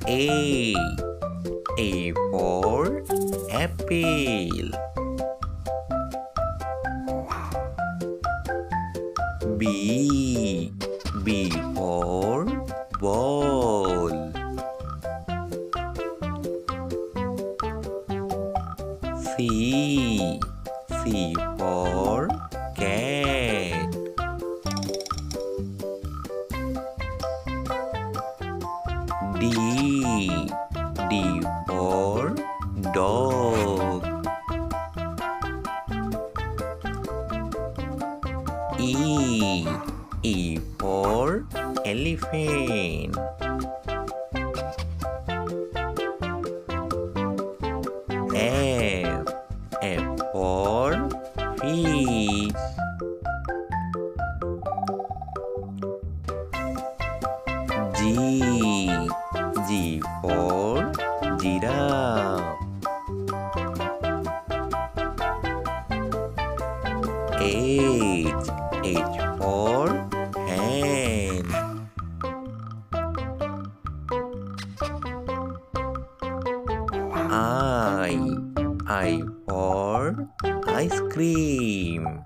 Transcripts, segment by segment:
A. A for apple. B. B for ball. C. C for cat. D. D for dog. E. E for elephant. F. F for fish. G. G for giraffe. H. H for hen. I for ice cream.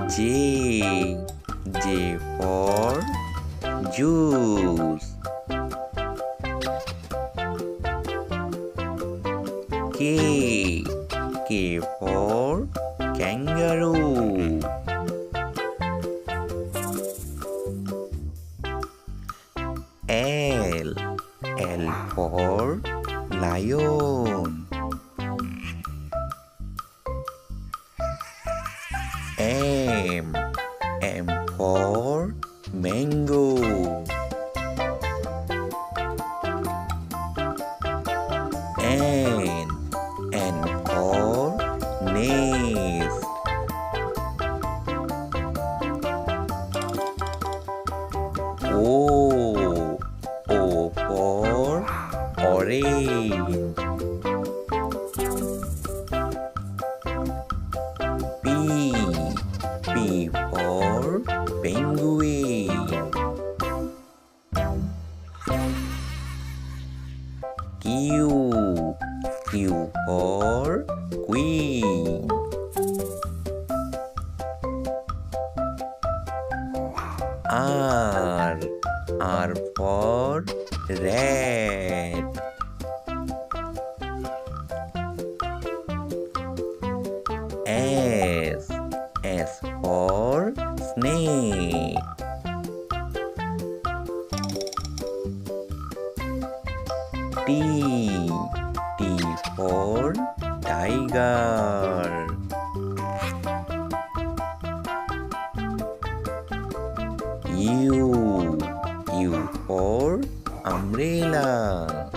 J. J for juice. K. K for kangaroo. L. L for lion. M. M for mango. N. N for nest. O. O for orange. P. P for penguin. Q. Q for queen. R. R for rat. S. S for snake. T. T for tiger. U. U for umbrella.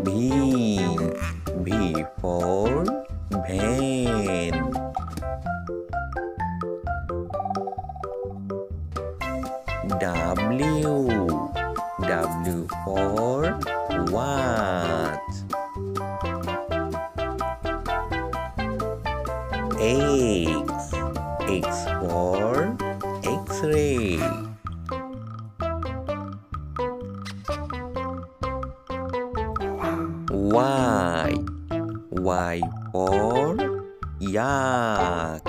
B. B for van. W. W for watch. X. X for X-ray. Y. Y for yak.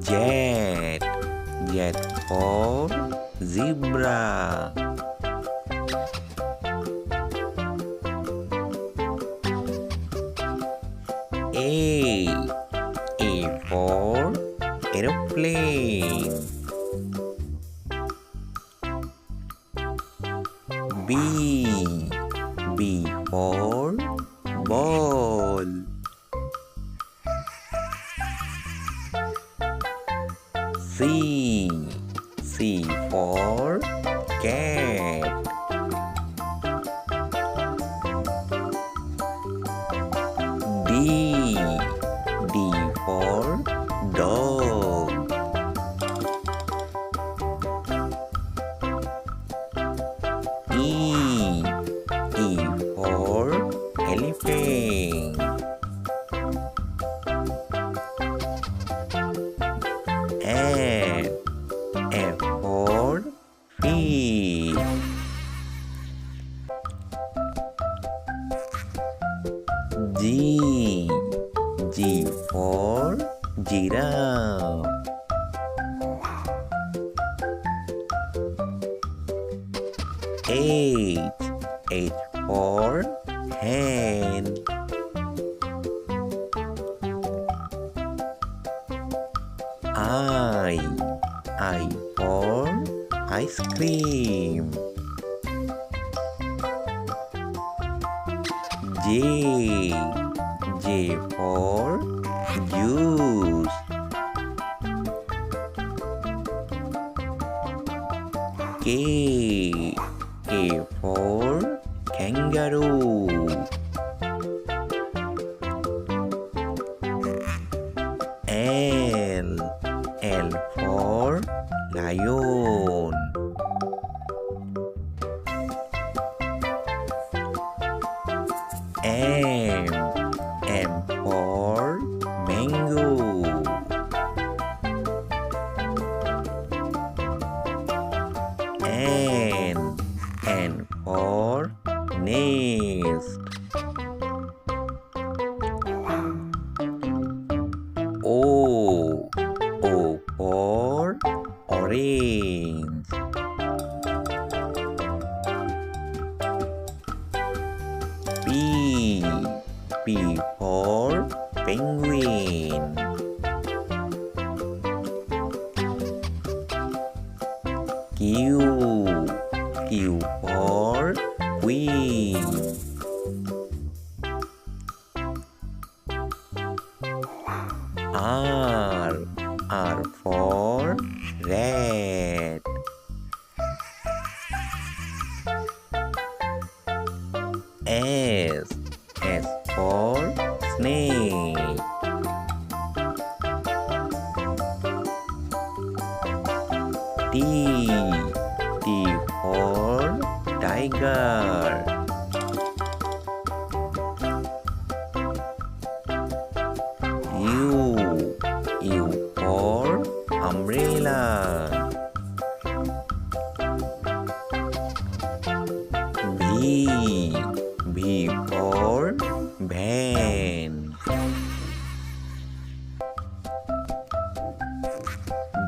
Z. Z for zebra. A. A for aeroplane. B. B for ball. C. C for cat. D. D for dog. E. E for elephant. G. G for giraffe. H. H for hen. I. I for ice cream. J. J for juice. K. K for kangaroo. L. L for lion. M. M for mango. N. N for nest. O. O for orange. P. P for penguin. Q. Q for queen. R. R for rat. S. S for snake. T. T for tiger. U. U for umbrella. V. V for van.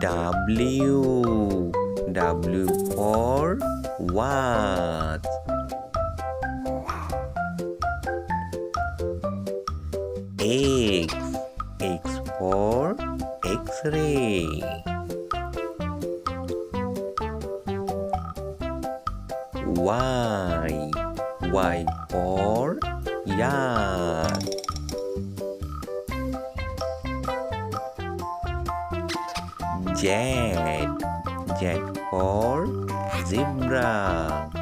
W. W for watch. X. X for X-ray. Y. Y for yard. Z. Z for zebra.